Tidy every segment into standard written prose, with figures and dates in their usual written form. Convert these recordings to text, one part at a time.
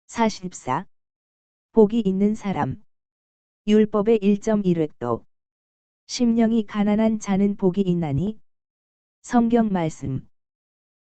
44. 복이 있는 사람. 율법의 1.1획도. 심령이 가난한 자는 복이 있나니. 성경 말씀.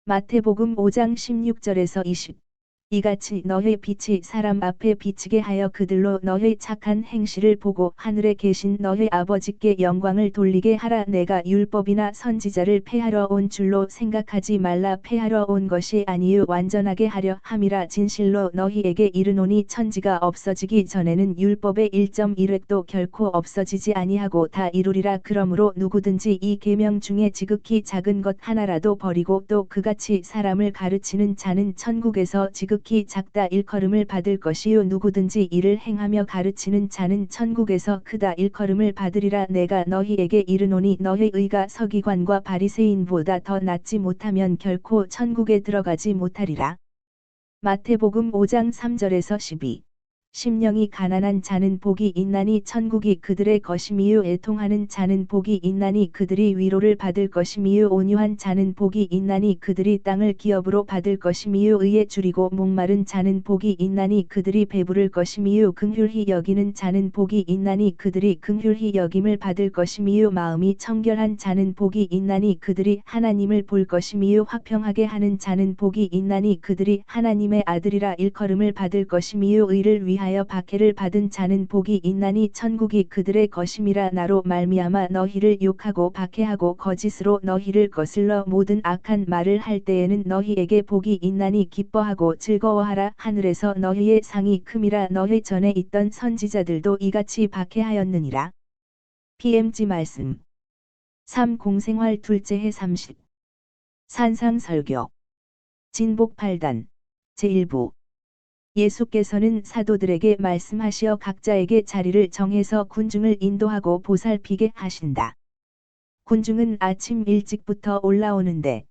마태복음 5장 16절에서 20. 이같이 너희 빛이 사람 앞에 비치게 하여 그들로 너희 착한 행실을 보고 하늘에 계신 너희 아버지께 영광을 돌리게 하라. 내가 율법이나 선지자를 폐하러 온 줄로 생각하지 말라. 폐하러 온 것이 아니요 완전하게 하려 함이라. 진실로 너희에게 이르노니 천지가 없어지기 전에는 율법의 1.1획도 결코 없어지지 아니하고 다 이루리라. 그러므로 누구든지 이 계명 중에 지극히 작은 것 하나라도 버리고 또 그같이 사람을 가르치는 자는 천국에서 지극히 작다 일컬음을 받을 것이요 누구든지 이를 행하며 가르치는 자는 천국에서 크다 일컬음을 받으리라. 내가 너희에게 이르노니 너희 의가 서기관과 바리새인보다 더 낫지 못하면 결코 천국에 들어가지 못하리라. 마태복음 5장 3절에서 12. 심령이 가난한 자는 복이 있나니 천국이 그들의 것이미요. 애통하는 자는 복이 있나니 그들이 위로를 받을 것이미요. 온유한 자는 복이 있나니 그들이 땅을 기업으로 받을 것이미요. 의에 줄이고 목마른 자는 복이 있나니 그들이 배부를 것이미요. 긍휼히 여기는 자는 복이 있나니 그들이 긍휼히 여김을 받을 것이미요. 마음이 청결한 자는 복이 있나니 그들이 하나님을 볼 것이미요. 화평하게 하는 자는 복이 있나니 그들이 하나님의 아들이라 일컬음을 받을 것이미요. 의를 위하여 박해를 받은 자는 복이 있나니 천국이 그들의 것임이라. 나로 말미암아 너희를 욕하고 박해하고 거짓으로 너희를 거슬러 모든 악한 말을 할 때에는 너희에게 복이 있나니 기뻐하고 즐거워하라. 하늘에서 너희의 상이 큼이라. 너희 전에 있던 선지자들도 이같이 박해하였느니라. PMG 말씀. 3. 공생활 둘째 해 30. 산상설교. 진복 8단. 제1부. 예수께서는 사도들에게 말씀하시어 각자에게 자리를 정해서 군중을 인도하고 보살피게 하신다. 군중은 아침 일찍부터 올라오는데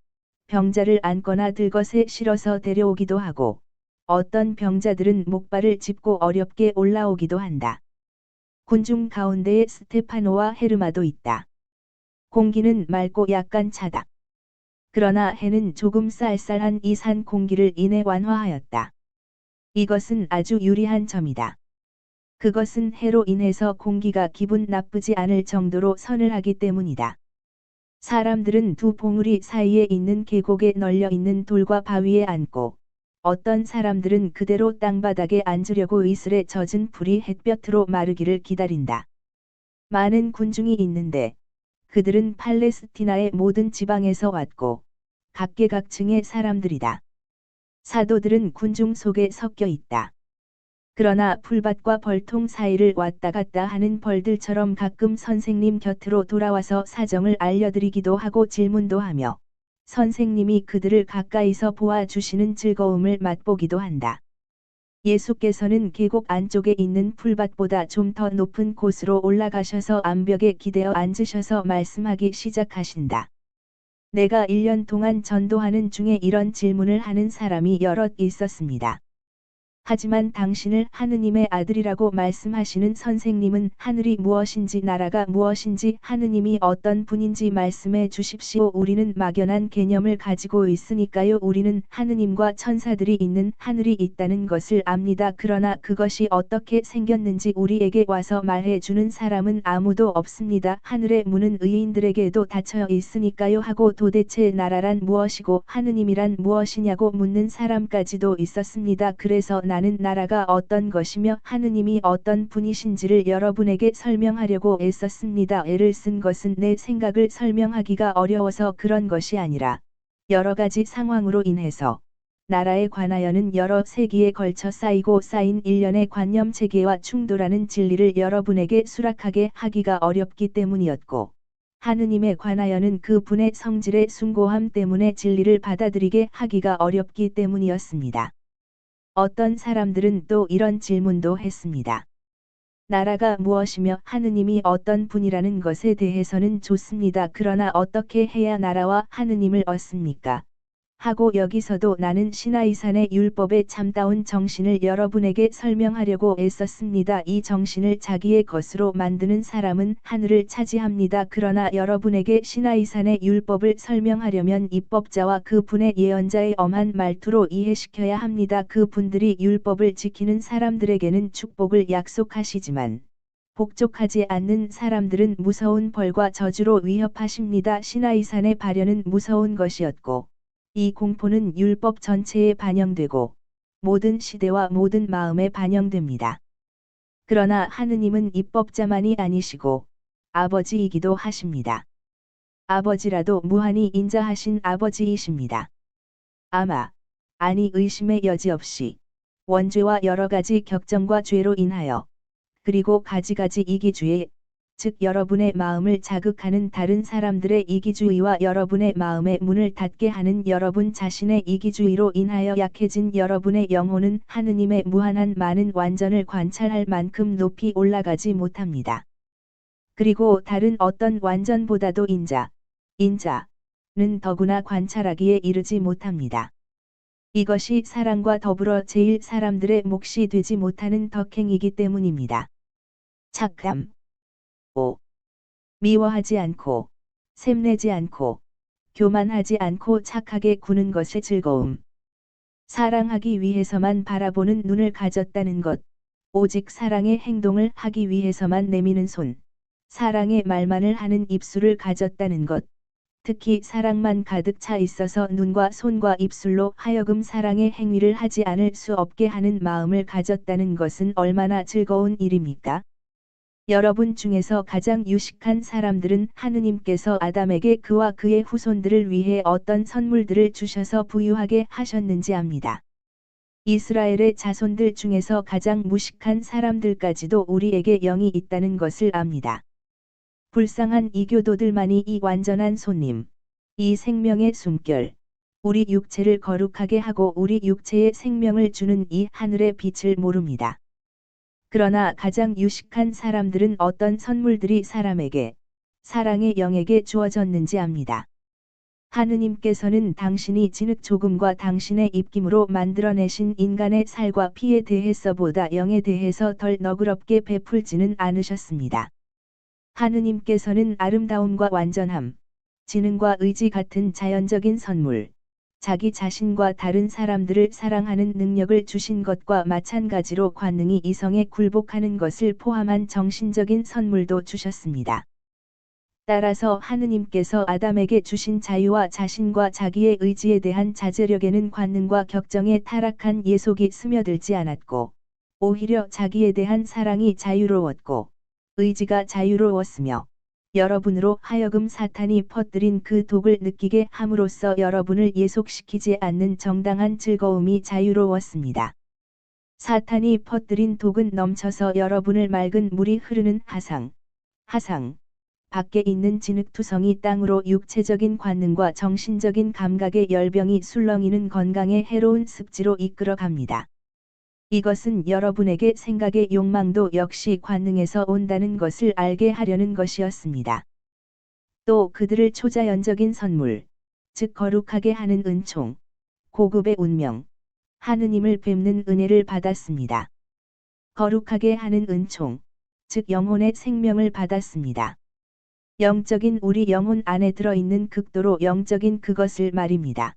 병자를 안거나 들것에 실어서 데려오기도 하고 어떤 병자들은 목발을 짚고 어렵게 올라오기도 한다. 군중 가운데에 스테파노와 헤르마도 있다. 공기는 맑고 약간 차다. 그러나 해는 조금 쌀쌀한 이 산 공기를 이내 완화하였다. 이것은 아주 유리한 점이다. 그것은 해로 인해서 공기가 기분 나쁘지 않을 정도로 서늘하기 때문이다. 사람들은 두 봉우리 사이에 있는 계곡에 널려 있는 돌과 바위에 앉고 어떤 사람들은 그대로 땅바닥에 앉으려고 이슬에 젖은 풀이 햇볕으로 마르기를 기다린다. 많은 군중이 있는데 그들은 팔레스티나의 모든 지방에서 왔고 각계각층의 사람들이다. 사도들은 군중 속에 섞여 있다. 그러나 풀밭과 벌통 사이를 왔다 갔다 하는 벌들처럼 가끔 선생님 곁으로 돌아와서 사정을 알려드리기도 하고 질문도 하며 선생님이 그들을 가까이서 보아주시는 즐거움을 맛보기도 한다. 예수께서는 계곡 안쪽에 있는 풀밭보다 좀 더 높은 곳으로 올라가셔서 암벽에 기대어 앉으셔서 말씀하기 시작하신다. 내가 1년 동안 전도하는 중에 이런 질문을 하는 사람이 여럿 있었습니다. 하지만 당신을 하느님의 아들이라고 말씀하시는 선생님은 하늘이 무엇인지 나라가 무엇인지 하느님이 어떤 분인지 말씀해 주십시오. 우리는 막연한 개념을 가지고 있으니까요. 우리는 하느님과 천사들이 있는 하늘이 있다는 것을 압니다. 그러나 그것이 어떻게 생겼는지 우리에게 와서 말해 주는 사람은 아무도 없습니다. 하늘의 문은 의인들에게도 닫혀 있으니까요 하고 도대체 나라란 무엇이고 하느님이란 무엇이냐고 묻는 사람까지도 있었습니다. 그래서 나는 나라가 어떤 것이며 하느님이 어떤 분이신지를 여러분에게 설명하려고 애썼습니다. 애를 쓴 것은 내 생각을 설명하기가 어려워서 그런 것이 아니라 여러 가지 상황으로 인해서 나라에 관하여는 여러 세기에 걸쳐 쌓이고 쌓인 일련의 관념 체계와 충돌하는 진리를 여러분에게 수락하게 하기가 어렵기 때문이었고 하느님에 관하여는 그 분의 성질의 숭고함 때문에 진리를 받아들이게 하기가 어렵기 때문이었습니다. 어떤 사람들은 또 이런 질문도 했습니다. 나라가 무엇이며 하느님이 어떤 분이라는 것에 대해서는 좋습니다. 그러나 어떻게 해야 나라와 하느님을 얻습니까? 하고 여기서도 나는 시나이산의 율법의 참다운 정신을 여러분에게 설명하려고 애썼습니다. 이 정신을 자기의 것으로 만드는 사람은 하늘을 차지합니다. 그러나 여러분에게 시나이산의 율법을 설명하려면 입법자와 그 분의 예언자의 엄한 말투로 이해시켜야 합니다. 그 분들이 율법을 지키는 사람들에게는 축복을 약속하시지만 복종하지 않는 사람들은 무서운 벌과 저주로 위협하십니다. 시나이산의 발현은 무서운 것이었고 이 공포는 율법 전체에 반영되고 모든 시대와 모든 마음에 반영됩니다. 그러나 하느님은 입법자만이 아니시고 아버지이기도 하십니다. 아버지라도 무한히 인자하신 아버지이십니다. 아니 의심의 여지 없이 원죄와 여러 가지 격정과 죄로 인하여 그리고 가지가지 이기주의 즉 여러분의 마음을 자극하는 다른 사람들의 이기주의와 여러분의 마음의 문을 닫게 하는 여러분 자신의 이기주의로 인하여 약해진 여러분의 영혼은 하느님의 무한한 많은 완전을 관찰할 만큼 높이 올라가지 못합니다. 그리고 다른 어떤 완전보다도 인자는 더구나 관찰하기에 이르지 못합니다. 이것이 사랑과 더불어 제일 사람들의 몫이 되지 못하는 덕행이기 때문입니다. 착함 5. 미워하지 않고, 샘내지 않고, 교만하지 않고 착하게 구는 것의 즐거움. 사랑하기 위해서만 바라보는 눈을 가졌다는 것, 오직 사랑의 행동을 하기 위해서만 내미는 손, 사랑의 말만을 하는 입술을 가졌다는 것, 특히 사랑만 가득 차 있어서 눈과 손과 입술로 하여금 사랑의 행위를 하지 않을 수 없게 하는 마음을 가졌다는 것은 얼마나 즐거운 일입니까? 여러분 중에서 가장 유식한 사람들은 하느님께서 아담에게 그와 그의 후손들을 위해 어떤 선물들을 주셔서 부유하게 하셨는지 압니다. 이스라엘의 자손들 중에서 가장 무식한 사람들까지도 우리에게 영이 있다는 것을 압니다. 불쌍한 이교도들만이 이 완전한 손님, 이 생명의 숨결, 우리 육체를 거룩하게 하고 우리 육체에 생명을 주는 이 하늘의 빛을 모릅니다. 그러나 가장 유식한 사람들은 어떤 선물들이 사람에게, 사랑의 영에게 주어졌는지 압니다. 하느님께서는 당신이 진흙 조금과 당신의 입김으로 만들어내신 인간의 살과 피에 대해서보다 영에 대해서 덜 너그럽게 베풀지는 않으셨습니다. 하느님께서는 아름다움과 완전함, 지능과 의지 같은 자연적인 선물, 자기 자신과 다른 사람들을 사랑하는 능력을 주신 것과 마찬가지로 관능이 이성에 굴복하는 것을 포함한 정신적인 선물도 주셨습니다. 따라서 하느님께서 아담에게 주신 자유와 자신과 자기의 의지에 대한 자제력에는 관능과 격정에 타락한 예속이 스며들지 않았고, 오히려 자기에 대한 사랑이 자유로웠고, 의지가 자유로웠으며, 여러분으로 하여금 사탄이 퍼뜨린 그 독을 느끼게 함으로써 여러분을 예속시키지 않는 정당한 즐거움이 자유로웠습니다. 사탄이 퍼뜨린 독은 넘쳐서 여러분을 맑은 물이 흐르는 하상, 밖에 있는 진흙투성이 땅으로 육체적인 관능과 정신적인 감각의 열병이 술렁이는 건강에 해로운 습지로 이끌어 갑니다. 이것은 여러분에게 생각의 욕망도 역시 관능에서 온다는 것을 알게 하려는 것이었습니다. 또 그들을 초자연적인 선물, 즉 거룩하게 하는 은총, 고급의 운명, 하느님을 뵙는 은혜를 받았습니다. 거룩하게 하는 은총, 즉 영혼의 생명을 받았습니다. 영적인 우리 영혼 안에 들어있는 극도로 영적인 그것을 말입니다.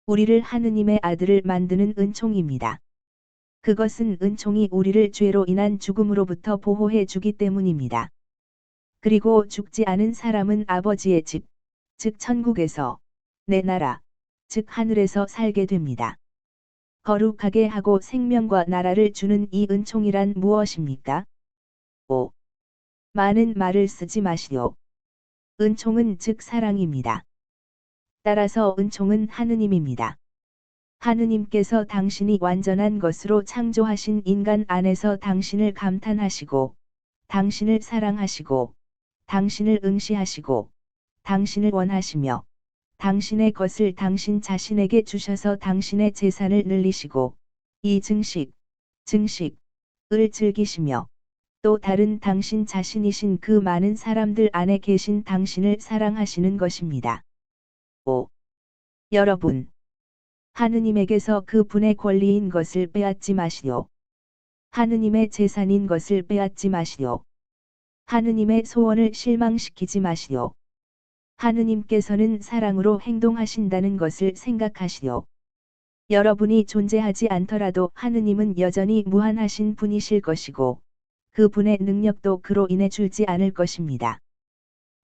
우리를 하느님의 아들을 만드는 은총입니다. 그것은 은총이 우리를 죄로 인한 죽음으로부터 보호해 주기 때문입니다. 그리고 죽지 않은 사람은 아버지의 집, 즉 천국에서, 내 나라, 즉 하늘에서 살게 됩니다. 거룩하게 하고 생명과 나라를 주는 이 은총이란 무엇입니까? 5. 많은 말을 쓰지 마시오. 은총은 즉 사랑입니다. 따라서 은총은 하느님입니다. 하느님께서 당신이 완전한 것으로 창조하신 인간 안에서 당신을 감탄하시고, 당신을 사랑하시고, 당신을 응시하시고, 당신을 원하시며, 당신의 것을 당신 자신에게 주셔서 당신의 재산을 늘리시고, 이 증식을 즐기시며, 또 다른 당신 자신이신 그 많은 사람들 안에 계신 당신을 사랑하시는 것입니다. 5. 여러분, 하느님에게서 그 분의 권리인 것을 빼앗지 마시오. 하느님의 재산인 것을 빼앗지 마시오. 하느님의 소원을 실망시키지 마시오. 하느님께서는 사랑으로 행동하신다는 것을 생각하시오. 여러분이 존재하지 않더라도 하느님은 여전히 무한하신 분이실 것이고, 그 분의 능력도 그로 인해 줄지 않을 것입니다.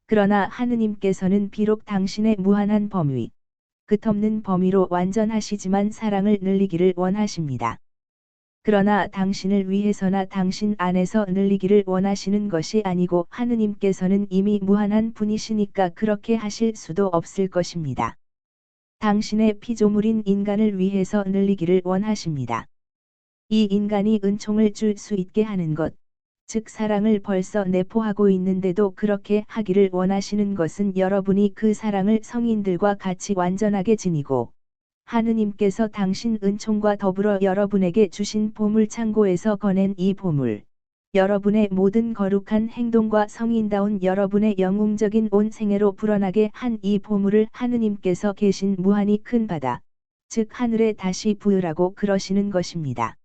그러나 하느님께서는 비록 당신의 무한한 범위, 끝없는 범위로 완전하시지만 사랑을 늘리기를 원하십니다. 그러나 당신을 위해서나 당신 안에서 늘리기를 원하시는 것이 아니고 하느님께서는 이미 무한한 분이시니까 그렇게 하실 수도 없을 것입니다. 당신의 피조물인 인간을 위해서 늘리기를 원하십니다. 이 인간이 은총을 줄 수 있게 하는 것, 즉 사랑을 벌써 내포하고 있는데도 그렇게 하기를 원하시는 것은 여러분이 그 사랑을 성인들과 같이 완전하게 지니고, 하느님께서 당신 은총과 더불어 여러분에게 주신 보물 창고에서 꺼낸 이 보물, 여러분의 모든 거룩한 행동과 성인다운 여러분의 영웅적인 온 생애로 불어나게 한 이 보물을 하느님께서 계신 무한히 큰 바다, 즉 하늘에 다시 부으라고 그러시는 것입니다.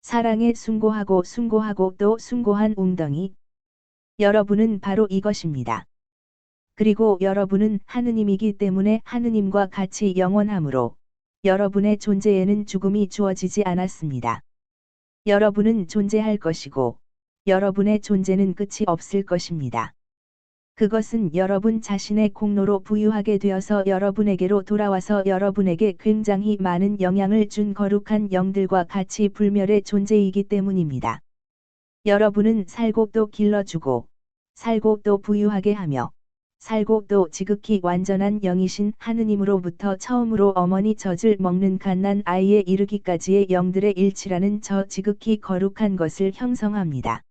사랑에 숭고하고 숭고하고 또 숭고한 웅덩이. 여러분은 바로 이것입니다. 그리고 여러분은 하느님이기 때문에 하느님과 같이 영원하므로 여러분의 존재에는 죽음이 주어지지 않았습니다. 여러분은 존재할 것이고 여러분의 존재는 끝이 없을 것입니다. 그것은 여러분 자신의 공로로 부유하게 되어서 여러분에게로 돌아와서 여러분에게 굉장히 많은 영향을 준 거룩한 영들과 같이 불멸의 존재이기 때문입니다. 여러분은 살고 또 길러주고, 살고 또 부유하게 하며, 살고 또 지극히 완전한 영이신 하느님으로부터 처음으로 어머니 젖을 먹는 갓난 아이에 이르기까지의 영들의 일치라는 저 지극히 거룩한 것을 형성합니다.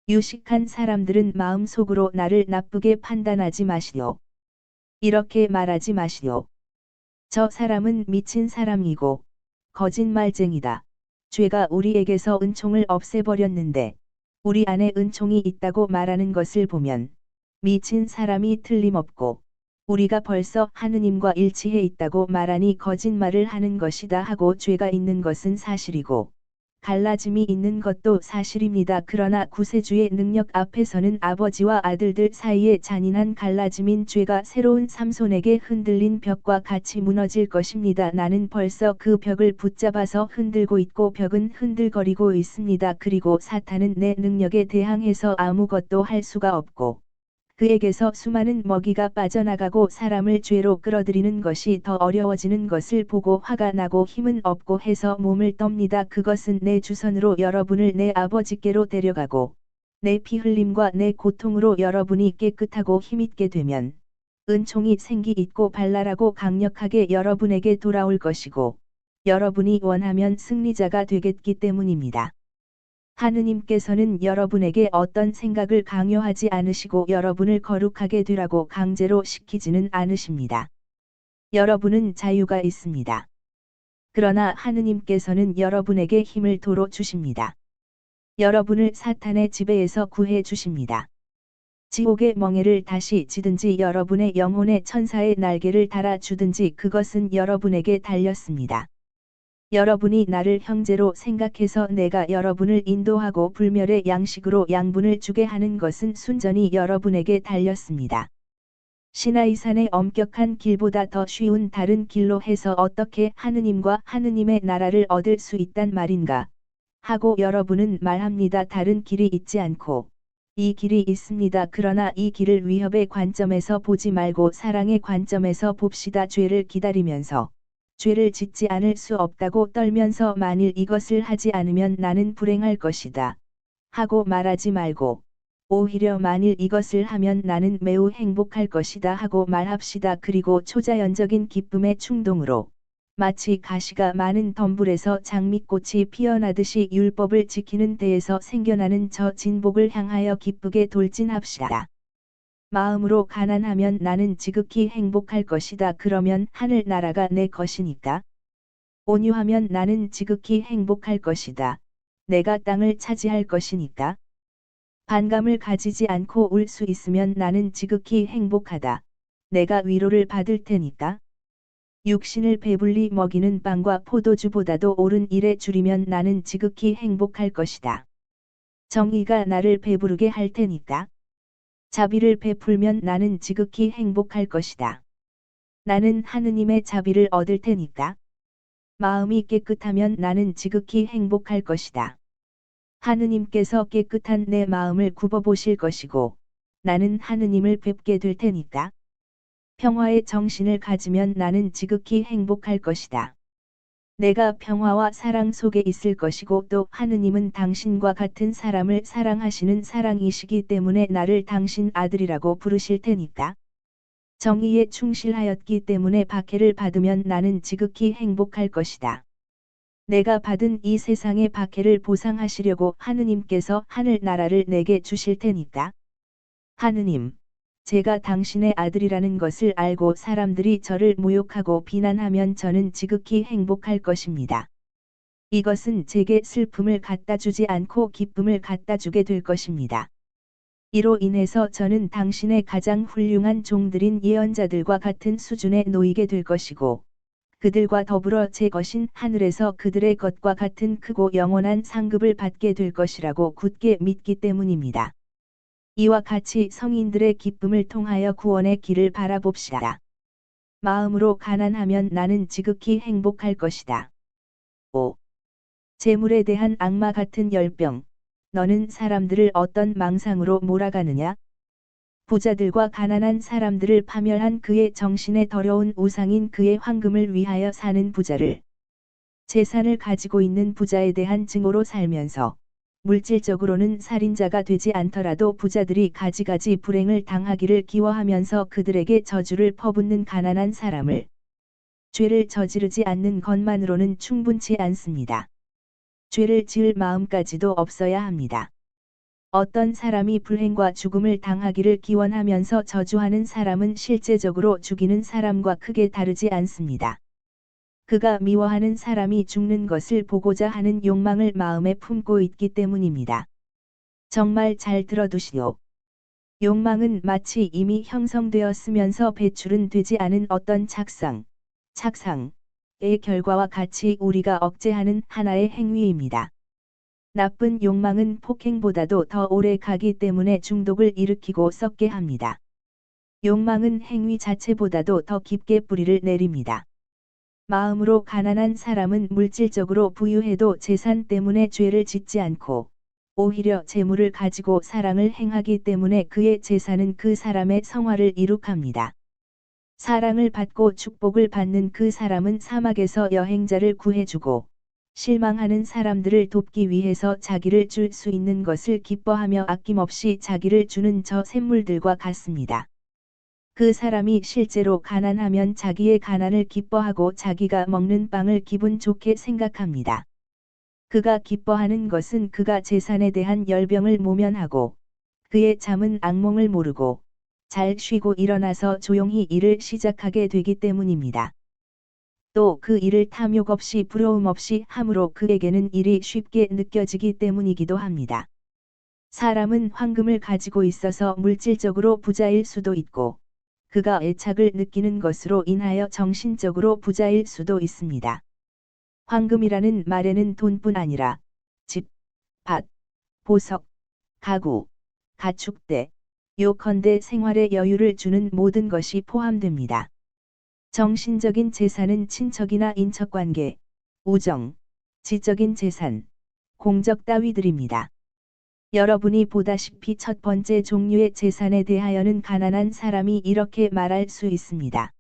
유식한 사람들은 마음속으로 나를 나쁘게 판단하지 마시오. 이렇게 말하지 마시오. 저 사람은 미친 사람이고 거짓말쟁이다. 죄가 우리에게서 은총을 없애버렸는데 우리 안에 은총이 있다고 말하는 것을 보면 미친 사람이 틀림없고 우리가 벌써 하느님과 일치해 있다고 말하니 거짓말을 하는 것이다 하고 죄가 있는 것은 사실이고 갈라짐이 있는 것도 사실입니다. 그러나 구세주의 능력 앞에서는 아버지와 아들들 사이에 잔인한 갈라짐인 죄가 새로운 삼손에게 흔들린 벽과 같이 무너질 것입니다. 나는 벌써 그 벽을 붙잡아서 흔들고 있고 벽은 흔들거리고 있습니다. 그리고 사탄은 내 능력에 대항해서 아무것도 할 수가 없고 그에게서 수많은 먹이가 빠져나가고 사람을 죄로 끌어들이는 것이 더 어려워지는 것을 보고 화가 나고 힘은 없고 해서 몸을 떱니다. 그것은 내 주선으로 여러분을 내 아버지께로 데려가고 내 피 흘림과 내 고통으로 여러분이 깨끗하고 힘있게 되면 은총이 생기 있고 발랄하고 강력하게 여러분에게 돌아올 것이고 여러분이 원하면 승리자가 되겠기 때문입니다. 하느님께서는 여러분에게 어떤 생각을 강요하지 않으시고 여러분을 거룩하게 되라고 강제로 시키지는 않으십니다. 여러분은 자유가 있습니다. 그러나 하느님께서는 여러분에게 힘을 도로 주십니다. 여러분을 사탄의 지배에서 구해 주십니다. 지옥의 멍에를 다시 지든지 여러분의 영혼의 천사의 날개를 달아 주든지 그것은 여러분에게 달렸습니다. 여러분이 나를 형제로 생각해서 내가 여러분을 인도하고 불멸의 양식으로 양분을 주게 하는 것은 순전히 여러분에게 달렸습니다. 시나이산의 엄격한 길보다 더 쉬운 다른 길로 해서 어떻게 하느님과 하느님의 나라를 얻을 수 있단 말인가 하고 여러분은 말합니다. 다른 길이 있지 않고 이 길이 있습니다. 그러나 이 길을 위협의 관점에서 보지 말고 사랑의 관점에서 봅시다. 죄를 기다리면서 죄를 짓지 않을 수 없다고 떨면서 만일 이것을 하지 않으면 나는 불행할 것이다 하고 말하지 말고 오히려 만일 이것을 하면 나는 매우 행복할 것이다 하고 말합시다. 그리고 초자연적인 기쁨의 충동으로 마치 가시가 많은 덤불에서 장미꽃이 피어나듯이 율법을 지키는 데에서 생겨나는 저 진복을 향하여 기쁘게 돌진합시다. 마음으로 가난하면 나는 지극히 행복할 것이다. 그러면 하늘 나라가 내 것이니까. 온유하면 나는 지극히 행복할 것이다. 내가 땅을 차지할 것이니까. 반감을 가지지 않고 울 수 있으면 나는 지극히 행복하다. 내가 위로를 받을 테니까. 육신을 배불리 먹이는 빵과 포도주보다도 옳은 일에 줄이면 나는 지극히 행복할 것이다. 정의가 나를 배부르게 할 테니까. 자비를 베풀면 나는 지극히 행복할 것이다. 나는 하느님의 자비를 얻을 테니까. 마음이 깨끗하면 나는 지극히 행복할 것이다. 하느님께서 깨끗한 내 마음을 굽어보실 것이고, 나는 하느님을 뵙게 될 테니까. 평화의 정신을 가지면 나는 지극히 행복할 것이다. 내가 평화와 사랑 속에 있을 것이고 또 하느님은 당신과 같은 사람을 사랑하시는 사랑이시기 때문에 나를 당신 아들이라고 부르실 테니까. 정의에 충실하였기 때문에 박해를 받으면 나는 지극히 행복할 것이다. 내가 받은 이 세상의 박해를 보상하시려고 하느님께서 하늘 나라를 내게 주실 테니까. 하느님, 제가 당신의 아들이라는 것을 알고 사람들이 저를 모욕하고 비난하면 저는 지극히 행복할 것입니다. 이것은 제게 슬픔을 갖다 주지 않고 기쁨을 갖다 주게 될 것입니다. 이로 인해서 저는 당신의 가장 훌륭한 종들인 예언자들과 같은 수준에 놓이게 될 것이고, 그들과 더불어 제 것인 하늘에서 그들의 것과 같은 크고 영원한 상급을 받게 될 것이라고 굳게 믿기 때문입니다. 이와 같이 성인들의 기쁨을 통하여 구원의 길을 바라봅시다. 마음으로 가난하면 나는 지극히 행복할 것이다. 5. 재물에 대한 악마 같은 열병. 너는 사람들을 어떤 망상으로 몰아가느냐? 부자들과 가난한 사람들을 파멸한 그의 정신에 더러운 우상인 그의 황금을 위하여 사는 부자를, 재산을 가지고 있는 부자에 대한 증오로 살면서 물질적으로는 살인자가 되지 않더라도 부자들이 가지가지 불행을 당하기를 기워하면서 그들에게 저주를 퍼붓는 가난한 사람을, 죄를 저지르지 않는 것만으로는 충분치 않습니다. 죄를 지을 마음까지도 없어야 합니다. 어떤 사람이 불행과 죽음을 당하기를 기원하면서 저주하는 사람은 실제적으로 죽이는 사람과 크게 다르지 않습니다. 그가 미워하는 사람이 죽는 것을 보고자 하는 욕망을 마음에 품고 있기 때문입니다. 정말 잘 들어두시오. 욕망은 마치 이미 형성되었으면서 배출은 되지 않은 어떤 착상의 결과와 같이 우리가 억제하는 하나의 행위입니다. 나쁜 욕망은 폭행보다도 더 오래 가기 때문에 중독을 일으키고 썩게 합니다. 욕망은 행위 자체보다도 더 깊게 뿌리를 내립니다. 마음으로 가난한 사람은 물질적으로 부유해도 재산 때문에 죄를 짓지 않고, 오히려 재물을 가지고 사랑을 행하기 때문에 그의 재산은 그 사람의 성화를 이룩합니다. 사랑을 받고 축복을 받는 그 사람은 사막에서 여행자를 구해주고, 실망하는 사람들을 돕기 위해서 자기를 줄 수 있는 것을 기뻐하며 아낌없이 자기를 주는 저 샘물들과 같습니다. 그 사람이 실제로 가난하면 자기의 가난을 기뻐하고 자기가 먹는 빵을 기분 좋게 생각합니다. 그가 기뻐하는 것은 그가 재산에 대한 열병을 모면하고, 그의 잠은 악몽을 모르고, 잘 쉬고 일어나서 조용히 일을 시작하게 되기 때문입니다. 또 그 일을 탐욕 없이 부러움 없이 함으로 그에게는 일이 쉽게 느껴지기 때문이기도 합니다. 사람은 황금을 가지고 있어서 물질적으로 부자일 수도 있고, 그가 애착을 느끼는 것으로 인하여 정신적으로 부자일 수도 있습니다. 황금이라는 말에는 돈뿐 아니라 집, 밭, 보석, 가구, 가축대, 요컨대 생활의 여유를 주는 모든 것이 포함됩니다. 정신적인 재산은 친척이나 인척관계, 우정, 지적인 재산, 공적 따위들입니다. 여러분이 보다시피 첫 번째 종류의 재산에 대하여는 가난한 사람이 이렇게 말할 수 있습니다.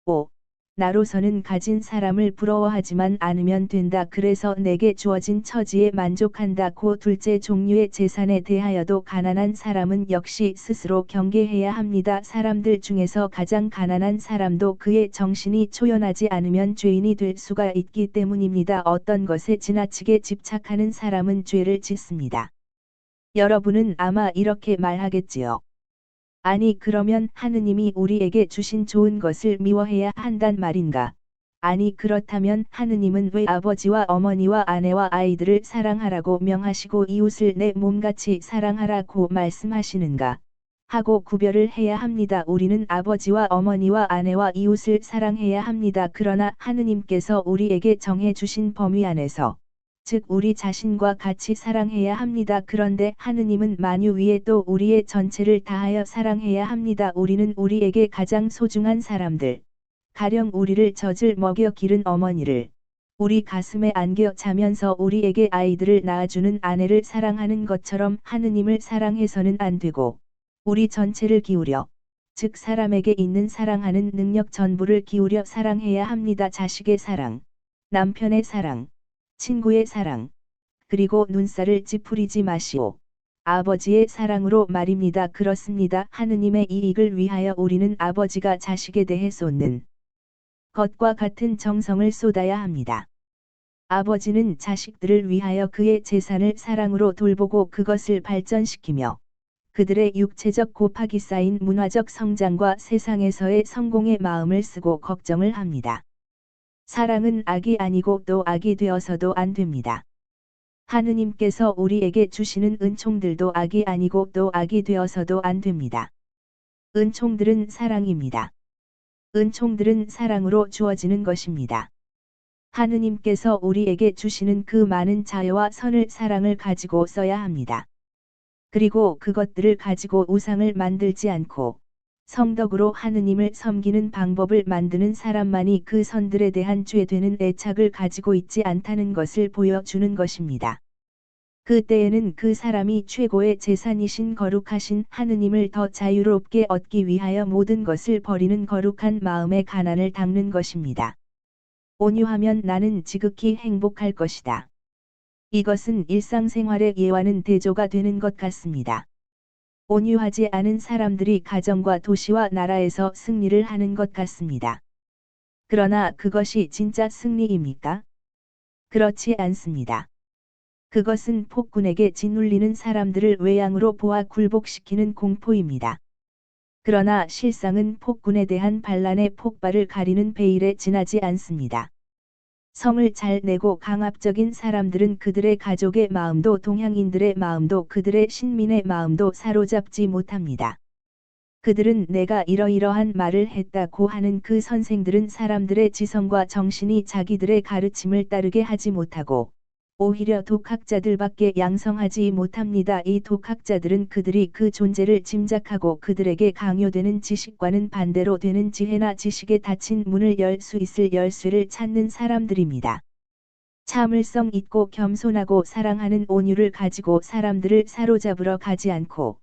5. 나로서는 가진 사람을 부러워하지만 않으면 된다. 그래서 내게 주어진 처지에 만족한다. 고 둘째 종류의 재산에 대하여도 가난한 사람은 역시 스스로 경계해야 합니다. 사람들 중에서 가장 가난한 사람도 그의 정신이 초연하지 않으면 죄인이 될 수가 있기 때문입니다. 어떤 것에 지나치게 집착하는 사람은 죄를 짓습니다. 여러분은 아마 이렇게 말하겠지요. 아니 그러면 하느님이 우리에게 주신 좋은 것을 미워해야 한단 말인가? 아니 그렇다면 하느님은 왜 아버지와 어머니와 아내와 아이들을 사랑하라고 명하시고 이웃을 내 몸같이 사랑하라고 말씀하시는가? 하고 구별을 해야 합니다. 우리는 아버지와 어머니와 아내와 이웃을 사랑해야 합니다. 그러나 하느님께서 우리에게 정해 주신 범위 안에서, 즉 우리 자신과 같이 사랑해야 합니다. 그런데 하느님은 만유 위에 또 우리의 전체를 다하여 사랑해야 합니다. 우리는 우리에게 가장 소중한 사람들, 가령 우리를 젖을 먹여 기른 어머니를, 우리 가슴에 안겨 자면서 우리에게 아이들을 낳아주는 아내를 사랑하는 것처럼 하느님을 사랑해서는 안 되고, 우리 전체를 기울여, 즉 사람에게 있는 사랑하는 능력 전부를 기울여 사랑해야 합니다. 자식의 사랑, 남편의 사랑, 친구의 사랑, 그리고 눈살을 찌푸리지 마시오. 아버지의 사랑으로 말입니다. 그렇습니다. 하느님의 이익을 위하여 우리는 아버지가 자식에 대해 쏟는 것과 같은 정성을 쏟아야 합니다. 아버지는 자식들을 위하여 그의 재산을 사랑으로 돌보고 그것을 발전시키며 그들의 육체적 곱하기 쌓인 문화적 성장과 세상에서의 성공에 마음을 쓰고 걱정을 합니다. 사랑은 악이 아니고 또 악이 되어서도 안 됩니다. 하느님께서 우리에게 주시는 은총들도 악이 아니고 또 악이 되어서도 안 됩니다. 은총들은 사랑입니다. 은총들은 사랑으로 주어지는 것입니다. 하느님께서 우리에게 주시는 그 많은 자애와 선을 사랑을 가지고 써야 합니다. 그리고 그것들을 가지고 우상을 만들지 않고 성덕으로 하느님을 섬기는 방법을 만드는 사람만이 그 선들에 대한 죄되는 애착을 가지고 있지 않다는 것을 보여주는 것입니다. 그때에는 그 사람이 최고의 재산이신 거룩하신 하느님을 더 자유롭게 얻기 위하여 모든 것을 버리는 거룩한 마음의 가난을 닦는 것입니다. 온유하면 나는 지극히 행복할 것이다. 이것은 일상생활의 예와는 대조가 되는 것 같습니다. 온유하지 않은 사람들이 가정과 도시와 나라에서 승리를 하는 것 같습니다. 그러나 그것이 진짜 승리입니까? 그렇지 않습니다. 그것은 폭군에게 짓눌리는 사람들을 외양으로 보아 굴복시키는 공포입니다. 그러나 실상은 폭군에 대한 반란의 폭발을 가리는 베일에 지나지 않습니다. 성을 잘 내고 강압적인 사람들은 그들의 가족의 마음도 동양인들의 마음도 그들의 신민의 마음도 사로잡지 못합니다. 그들은 내가 이러이러한 말을 했다고 하는 그 선생들은 사람들의 지성과 정신이 자기들의 가르침을 따르게 하지 못하고 오히려 독학자들밖에 양성하지 못합니다. 이 독학자들은 그들이 그 존재를 짐작하고 그들에게 강요되는 지식과는 반대로 되는 지혜나 지식에 닫힌 문을 열 수 있을 열쇠를 찾는 사람들입니다. 참을성 있고 겸손하고 사랑하는 온유를 가지고 사람들을 사로잡으러 가지 않고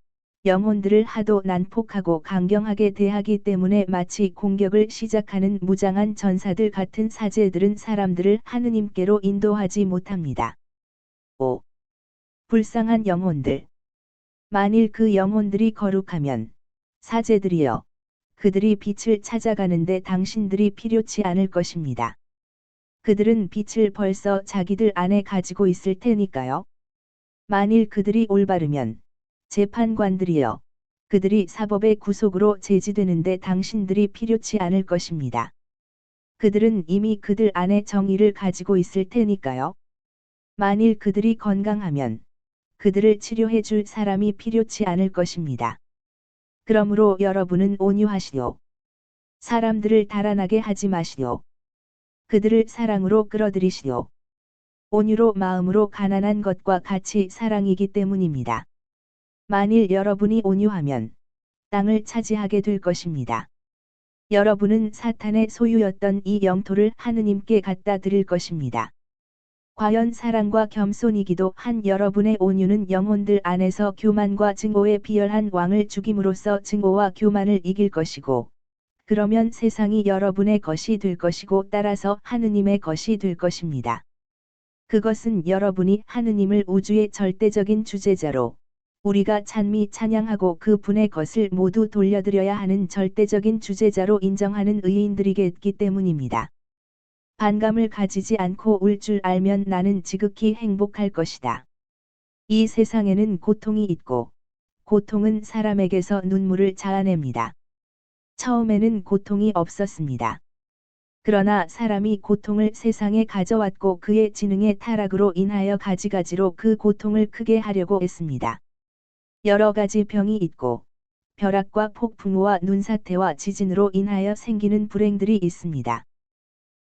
영혼들을 하도 난폭하고 강경하게 대하기 때문에 마치 공격을 시작하는 무장한 전사들 같은 사제들은 사람들을 하느님께로 인도하지 못합니다. 5. 불쌍한 영혼들. 만일 그 영혼들이 거룩하면 사제들이여, 그들이 빛을 찾아가는데 당신들이 필요치 않을 것입니다. 그들은 빛을 벌써 자기들 안에 가지고 있을 테니까요. 만일 그들이 올바르면 재판관들이여, 그들이 사법의 구속으로 제지되는데 당신들이 필요치 않을 것입니다. 그들은 이미 그들 안에 정의를 가지고 있을 테니까요. 만일 그들이 건강하면 그들을 치료해 줄 사람이 필요치 않을 것입니다. 그러므로 여러분은 온유하시오. 사람들을 달아나게 하지 마시오. 그들을 사랑으로 끌어들이시오. 온유로 마음으로 가난한 것과 같이 사랑이기 때문입니다. 만일 여러분이 온유하면 땅을 차지하게 될 것입니다. 여러분은 사탄의 소유였던 이 영토를 하느님께 갖다 드릴 것입니다. 과연 사랑과 겸손이기도 한 여러분의 온유는 영혼들 안에서 교만과 증오의 비열한 왕을 죽임으로써 증오와 교만을 이길 것이고, 그러면 세상이 여러분의 것이 될 것이고 따라서 하느님의 것이 될 것입니다. 그것은 여러분이 하느님을 우주의 절대적인 주재자로, 우리가 찬미 찬양하고 그 분의 것을 모두 돌려드려야 하는 절대적인 주재자로 인정하는 의인들이겠기 때문입니다. 반감을 가지지 않고 울 줄 알면 나는 지극히 행복할 것이다. 이 세상에는 고통이 있고, 고통은 사람에게서 눈물을 자아냅니다. 처음에는 고통이 없었습니다. 그러나 사람이 고통을 세상에 가져왔고 그의 지능의 타락으로 인하여 가지가지로 그 고통을 크게 하려고 했습니다. 여러 가지 병이 있고, 벼락과 폭풍우와 눈사태와 지진으로 인하여 생기는 불행들이 있습니다.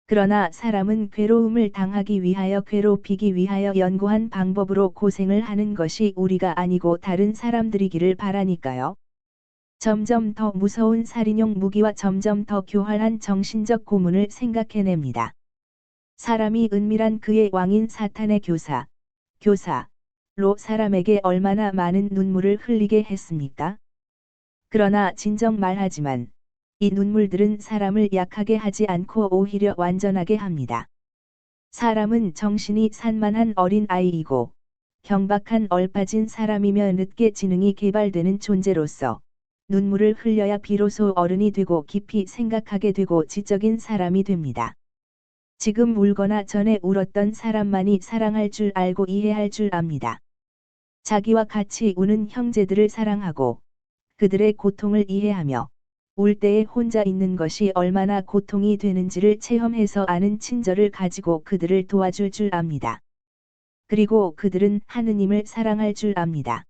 그러나 사람은 괴로움을 당하기 위하여 괴롭히기 위하여 연구한 방법으로 고생을 하는 것이 우리가 아니고 다른 사람들이기를 바라니까요. 점점 더 무서운 살인용 무기와 점점 더 교활한 정신적 고문을 생각해냅니다. 사람이 은밀한 그의 왕인 사탄의 교사로 사람에게 얼마나 많은 눈물을 흘리게 했습니까? 그러나 진정 말하지만 이 눈물들은 사람을 약하게 하지 않고 오히려 완전하게 합니다. 사람은 정신이 산만한 어린 아이이고 경박한 얼빠진 사람이며 늦게 지능이 개발되는 존재로서 눈물을 흘려야 비로소 어른이 되고 깊이 생각하게 되고 지적인 사람이 됩니다. 지금 울거나 전에 울었던 사람만이 사랑할 줄 알고 이해할 줄 압니다. 자기와 같이 우는 형제들을 사랑하고 그들의 고통을 이해하며 울 때에 혼자 있는 것이 얼마나 고통이 되는지를 체험해서 아는 친절을 가지고 그들을 도와줄 줄 압니다. 그리고 그들은 하느님을 사랑할 줄 압니다.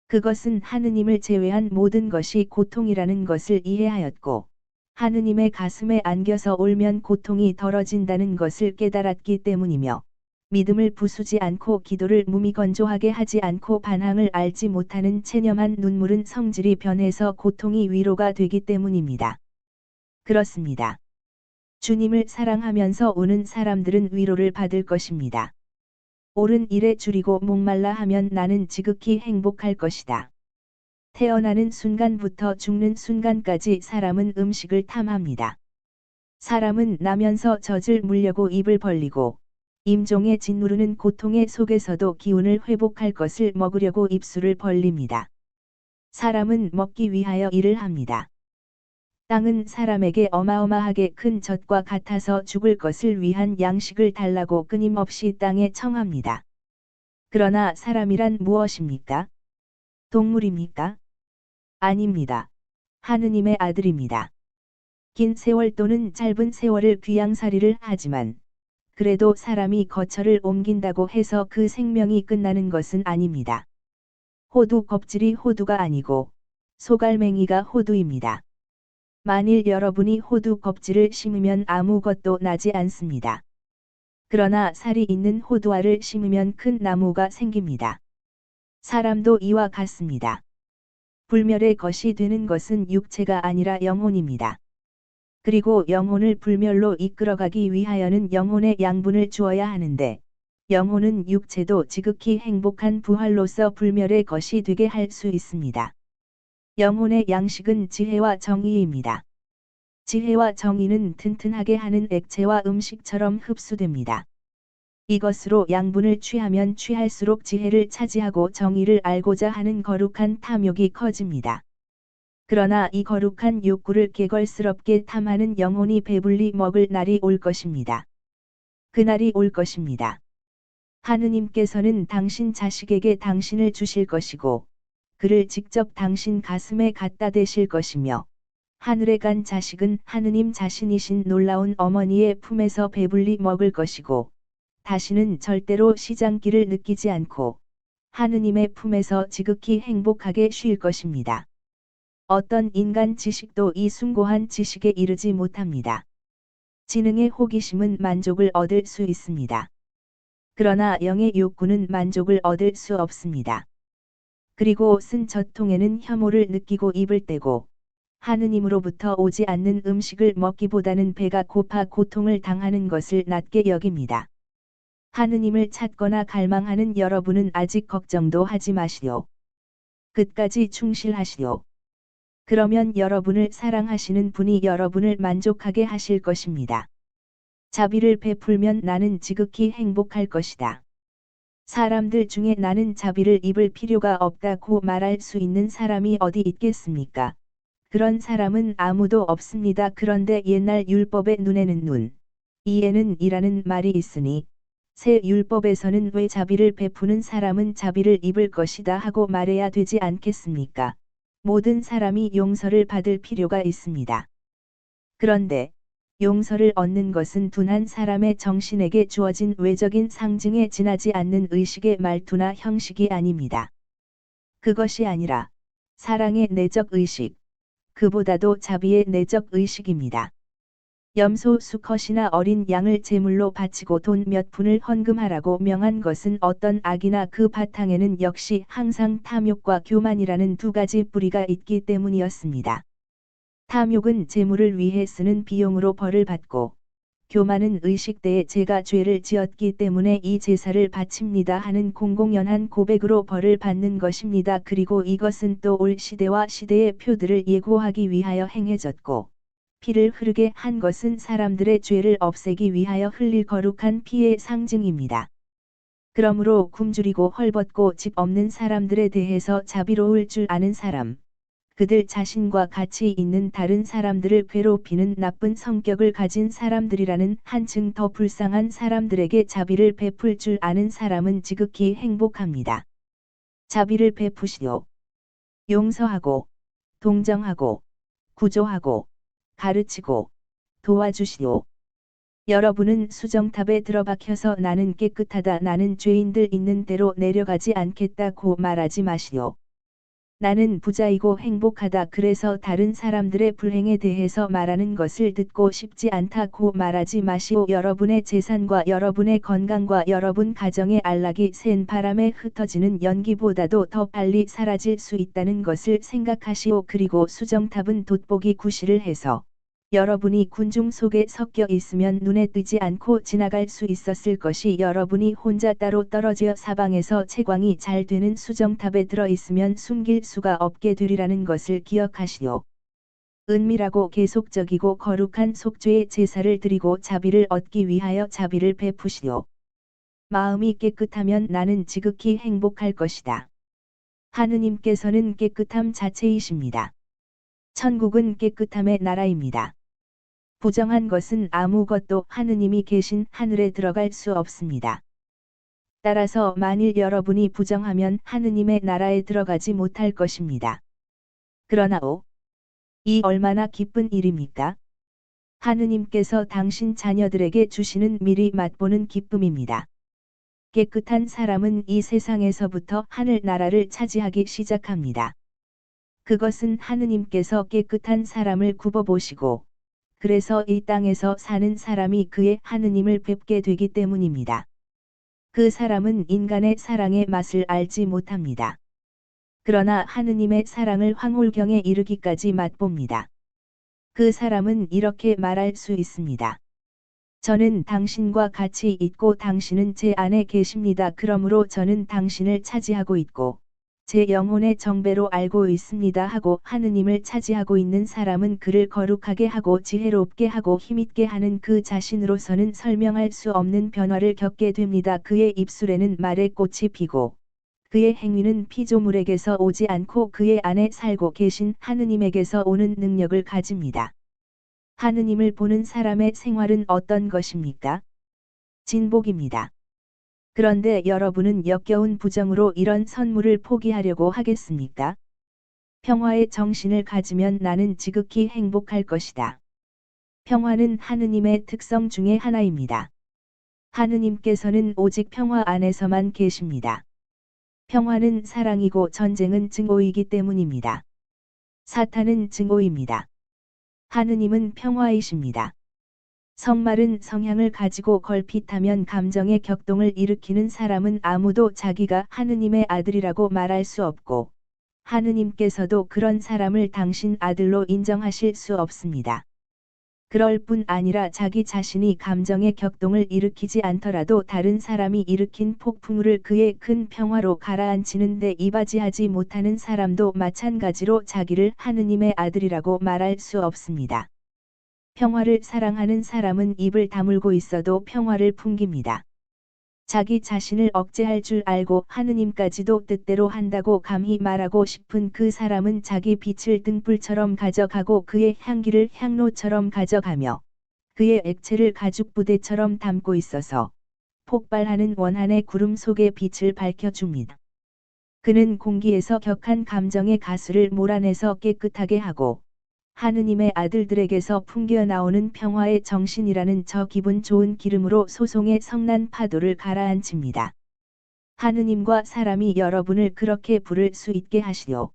그것은 하느님을 제외한 모든 것이 고통이라는 것을 이해하였고 하느님의 가슴에 안겨서 울면 고통이 덜어진다는 것을 깨달았기 때문이며 믿음을 부수지 않고 기도를 무미건조하게 하지 않고 반항을 알지 못하는 체념한 눈물은 성질이 변해서 고통이 위로가 되기 때문입니다. 그렇습니다. 주님을 사랑하면서 우는 사람들은 위로를 받을 것입니다. 옳은 일에 줄이고 목말라 하면 나는 지극히 행복할 것이다. 태어나는 순간부터 죽는 순간까지 사람은 음식을 탐합니다. 사람은 나면서 젖을 물려고 입을 벌리고 임종의 짓누르는 고통의 속에서도 기운을 회복할 것을 먹으려고 입술을 벌립니다. 사람은 먹기 위하여 일을 합니다. 땅은 사람에게 어마어마하게 큰 젖과 같아서 죽을 것을 위한 양식을 달라고 끊임없이 땅에 청합니다. 그러나 사람이란 무엇입니까? 동물입니까? 아닙니다. 하느님의 아들입니다. 긴 세월 또는 짧은 세월을 귀양살이를 하지만 그래도 사람이 거처를 옮긴다고 해서 그 생명이 끝나는 것은 아닙니다. 호두 껍질이 호두가 아니고 소갈맹이가 호두입니다. 만일 여러분이 호두 껍질을 심으면 아무것도 나지 않습니다. 그러나 살이 있는 호두알을 심으면 큰 나무가 생깁니다. 사람도 이와 같습니다. 불멸의 것이 되는 것은 육체가 아니라 영혼입니다. 그리고 영혼을 불멸로 이끌어가기 위하여는 영혼의 양분을 주어야 하는데 영혼은 육체도 지극히 행복한 부활로서 불멸의 것이 되게 할 수 있습니다. 영혼의 양식은 지혜와 정의입니다. 지혜와 정의는 튼튼하게 하는 액체와 음식처럼 흡수됩니다. 이것으로 양분을 취하면 취할수록 지혜를 차지하고 정의를 알고자 하는 거룩한 탐욕이 커집니다. 그러나 이 거룩한 욕구를 개걸스럽게 탐하는 영혼이 배불리 먹을 날이 올 것입니다. 그날이 올 것입니다. 하느님께서는 당신 자식에게 당신을 주실 것이고 그를 직접 당신 가슴에 갖다 대실 것이며 하늘에 간 자식은 하느님 자신이신 놀라운 어머니의 품에서 배불리 먹을 것이고 다시는 절대로 시장기를 느끼지 않고 하느님의 품에서 지극히 행복하게 쉴 것입니다. 어떤 인간 지식도 이 숭고한 지식에 이르지 못합니다. 지능의 호기심은 만족을 얻을 수 있습니다. 그러나 영의 욕구는 만족을 얻을 수 없습니다. 그리고 쓴 젖통에는 혐오를 느끼고 입을 떼고 하느님으로부터 오지 않는 음식을 먹기보다는 배가 고파 고통을 당하는 것을 낫게 여깁니다. 하느님을 찾거나 갈망하는 여러분은 아직 걱정도 하지 마시오. 끝까지 충실하시오. 그러면 여러분을 사랑하시는 분이 여러분을 만족하게 하실 것입니다. 자비를 베풀면 나는 지극히 행복할 것이다. 사람들 중에 나는 자비를 입을 필요가 없다고 말할 수 있는 사람이 어디 있겠습니까? 그런 사람은 아무도 없습니다. 그런데 옛날 율법의 눈에는 눈, 이에는 이라는 말이 있으니 새 율법에서는 왜 자비를 베푸는 사람은 자비를 입을 것이다 하고 말해야 되지 않겠습니까? 모든 사람이 용서를 받을 필요가 있습니다. 그런데 용서를 얻는 것은 둔한 사람의 정신에게 주어진 외적인 상징에 지나지 않는 의식의 말투나 형식이 아닙니다. 그것이 아니라 사랑의 내적 의식, 그보다도 자비의 내적 의식입니다. 염소 수컷이나 어린 양을 제물로 바치고 돈 몇 푼을 헌금하라고 명한 것은 어떤 악이나 그 바탕에는 역시 항상 탐욕과 교만이라는 두 가지 뿌리가 있기 때문이었습니다. 탐욕은 제물을 위해 쓰는 비용으로 벌을 받고, 교만은 의식대에 제가 죄를 지었기 때문에 이 제사를 바칩니다 하는 공공연한 고백으로 벌을 받는 것입니다. 그리고 이것은 또 올 시대와 시대의 표들을 예고하기 위하여 행해졌고, 피를 흐르게 한 것은 사람들의 죄를 없애기 위하여 흘릴 거룩한 피의 상징입니다. 그러므로 굶주리고 헐벗고 집 없는 사람들에 대해서 자비로울 줄 아는 사람, 그들 자신과 같이 있는 다른 사람들을 괴롭히는 나쁜 성격을 가진 사람들이라는 한층 더 불쌍한 사람들에게 자비를 베풀 줄 아는 사람은 지극히 행복합니다. 자비를 베푸시오. 용서하고, 동정하고, 구조하고, 가르치고, 도와주시오. 여러분은 수정탑에 들어박혀서 나는 깨끗하다, 나는 죄인들 있는 대로 내려가지 않겠다고 말하지 마시오. 나는 부자이고 행복하다, 그래서 다른 사람들의 불행에 대해서 말하는 것을 듣고 싶지 않다고 말하지 마시오. 여러분의 재산과 여러분의 건강과 여러분 가정의 안락이 센 바람에 흩어지는 연기보다도 더 빨리 사라질 수 있다는 것을 생각하시오. 그리고 수정탑은 돋보기 구실을 해서 여러분이 군중 속에 섞여 있으면 눈에 띄지 않고 지나갈 수 있었을 것이, 여러분이 혼자 따로 떨어져 사방에서 채광이 잘 되는 수정탑에 들어 있으면 숨길 수가 없게 되리라는 것을 기억하시오. 은밀하고 계속적이고 거룩한 속죄의 제사를 드리고 자비를 얻기 위하여 자비를 베푸시오. 마음이 깨끗하면 나는 지극히 행복할 것이다. 하느님께서는 깨끗함 자체이십니다. 천국은 깨끗함의 나라입니다. 부정한 것은 아무것도 하느님이 계신 하늘에 들어갈 수 없습니다. 따라서 만일 여러분이 부정하면 하느님의 나라에 들어가지 못할 것입니다. 그러나 이 얼마나 기쁜 일입니까? 하느님께서 당신 자녀들에게 주시는 미리 맛보는 기쁨입니다. 깨끗한 사람은 이 세상에서부터 하늘 나라를 차지하기 시작합니다. 그것은 하느님께서 깨끗한 사람을 굽어보시고, 그래서 이 땅에서 사는 사람이 그의 하느님을 뵙게 되기 때문입니다. 그 사람은 인간의 사랑의 맛을 알지 못합니다. 그러나 하느님의 사랑을 황홀경에 이르기까지 맛봅니다. 그 사람은 이렇게 말할 수 있습니다. 저는 당신과 같이 있고 당신은 제 안에 계십니다. 그러므로 저는 당신을 차지하고 있고 제 영혼의 정배로 알고 있습니다 하고, 하느님을 차지하고 있는 사람은 그를 거룩하게 하고 지혜롭게 하고 힘있게 하는 그 자신으로서는 설명할 수 없는 변화를 겪게 됩니다. 그의 입술에는 말의 꽃이 피고 그의 행위는 피조물에게서 오지 않고 그의 안에 살고 계신 하느님에게서 오는 능력을 가집니다. 하느님을 보는 사람의 생활은 어떤 것입니까? 진복입니다. 그런데 여러분은 역겨운 부정으로 이런 선물을 포기하려고 하겠습니까? 평화의 정신을 가지면 나는 지극히 행복할 것이다. 평화는 하느님의 특성 중에 하나입니다. 하느님께서는 오직 평화 안에서만 계십니다. 평화는 사랑이고 전쟁은 증오이기 때문입니다. 사탄은 증오입니다. 하느님은 평화이십니다. 성마른 성향을 가지고 걸핏하면 감정의 격동을 일으키는 사람은 아무도 자기가 하느님의 아들이라고 말할 수 없고, 하느님께서도 그런 사람을 당신 아들로 인정하실 수 없습니다. 그럴 뿐 아니라 자기 자신이 감정의 격동을 일으키지 않더라도 다른 사람이 일으킨 폭풍우를 그의 큰 평화로 가라앉히는데 이바지하지 못하는 사람도 마찬가지로 자기를 하느님의 아들이라고 말할 수 없습니다. 평화를 사랑하는 사람은 입을 다물고 있어도 평화를 풍깁니다. 자기 자신을 억제할 줄 알고 하느님까지도 뜻대로 한다고 감히 말하고 싶은 그 사람은 자기 빛을 등불처럼 가져가고 그의 향기를 향로처럼 가져가며 그의 액체를 가죽 부대처럼 담고 있어서 폭발하는 원한의 구름 속에 빛을 밝혀줍니다. 그는 공기에서 격한 감정의 가스를 몰아내서 깨끗하게 하고 하느님의 아들들에게서 풍겨나오는 평화의 정신이라는 저 기분 좋은 기름으로 소송의 성난 파도를 가라앉힙니다. 하느님과 사람이 여러분을 그렇게 부를 수 있게 하시오.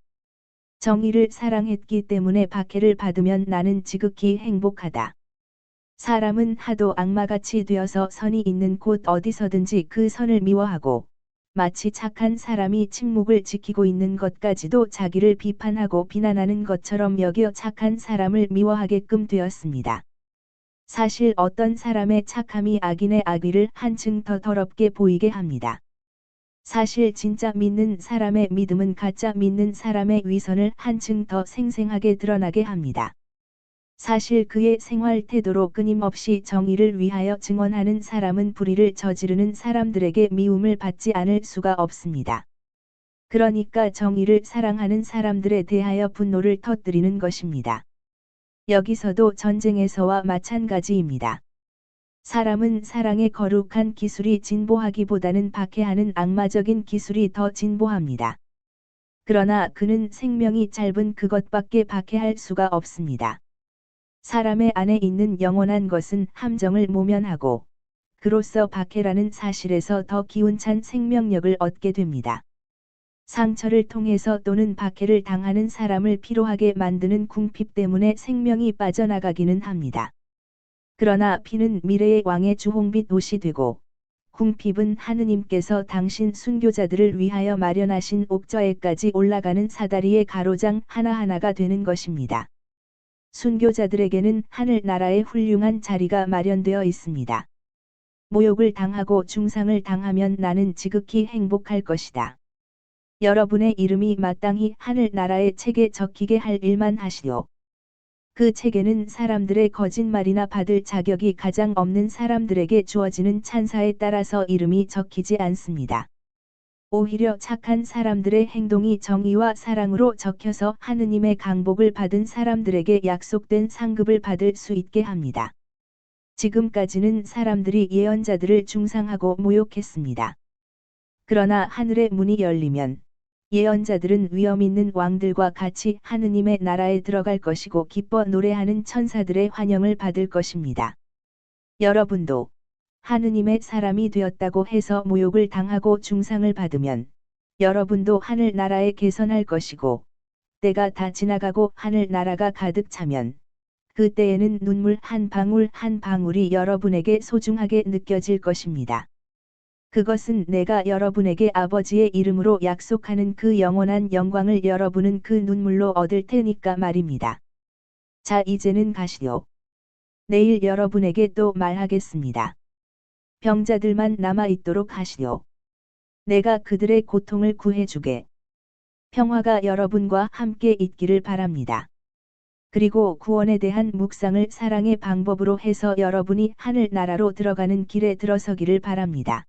정의를 사랑했기 때문에 박해를 받으면 나는 지극히 행복하다. 사람은 하도 악마같이 되어서 선이 있는 곳 어디서든지 그 선을 미워하고 마치 착한 사람이 침묵을 지키고 있는 것까지도 자기를 비판하고 비난하는 것처럼 여겨 착한 사람을 미워하게끔 되었습니다. 사실 어떤 사람의 착함이 악인의 악의를 한층 더 더럽게 보이게 합니다. 사실 진짜 믿는 사람의 믿음은 가짜 믿는 사람의 위선을 한층 더 생생하게 드러나게 합니다. 사실 그의 생활 태도로 끊임없이 정의를 위하여 증언하는 사람은 불의를 저지르는 사람들에게 미움을 받지 않을 수가 없습니다. 그러니까 정의를 사랑하는 사람들에 대하여 분노를 터뜨리는 것입니다. 여기서도 전쟁에서와 마찬가지입니다. 사람은 사랑의 거룩한 기술이 진보하기보다는 박해하는 악마적인 기술이 더 진보합니다. 그러나 그는 생명이 짧은 그것밖에 박해할 수가 없습니다. 사람의 안에 있는 영원한 것은 함정을 모면하고 그로써 박해라는 사실에서 더 기운찬 생명력을 얻게 됩니다. 상처를 통해서 또는 박해를 당하는 사람을 피로하게 만드는 궁핍 때문에 생명이 빠져나가기는 합니다. 그러나 피는 미래의 왕의 주홍빛 옷이 되고 궁핍은 하느님께서 당신 순교자들을 위하여 마련하신 옥저에까지 올라가는 사다리의 가로장 하나하나가 되는 것입니다. 순교자들에게는 하늘나라의 훌륭한 자리가 마련되어 있습니다. 모욕을 당하고 중상을 당하면 나는 지극히 행복할 것이다. 여러분의 이름이 마땅히 하늘나라의 책에 적히게 할 일만 하시오. 그 책에는 사람들의 거짓말이나 받을 자격이 가장 없는 사람들에게 주어지는 찬사에 따라서 이름이 적히지 않습니다. 오히려 착한 사람들의 행동이 정의와 사랑으로 적혀서 하느님의 강복을 받은 사람들에게 약속된 상급을 받을 수 있게 합니다. 지금까지는 사람들이 예언자들을 중상하고 모욕했습니다. 그러나 하늘의 문이 열리면 예언자들은 위엄 있는 왕들과 같이 하느님의 나라에 들어갈 것이고 기뻐 노래하는 천사들의 환영을 받을 것입니다. 여러분도 하느님의 사람이 되었다고 해서 모욕을 당하고 중상을 받으면 여러분도 하늘나라에 개선할 것이고 때가 다 지나가고 하늘나라가 가득 차면 그때에는 눈물 한 방울 한 방울이 여러분에게 소중하게 느껴질 것입니다. 그것은 내가 여러분에게 아버지의 이름으로 약속하는 그 영원한 영광을 여러분은 그 눈물로 얻을 테니까 말입니다. 자, 이제는 가시오. 내일 여러분에게 또 말하겠습니다. 병자들만 남아 있도록 하시오. 내가 그들의 고통을 구해주게. 평화가 여러분과 함께 있기를 바랍니다. 그리고 구원에 대한 묵상을 사랑의 방법으로 해서 여러분이 하늘나라로 들어가는 길에 들어서기를 바랍니다.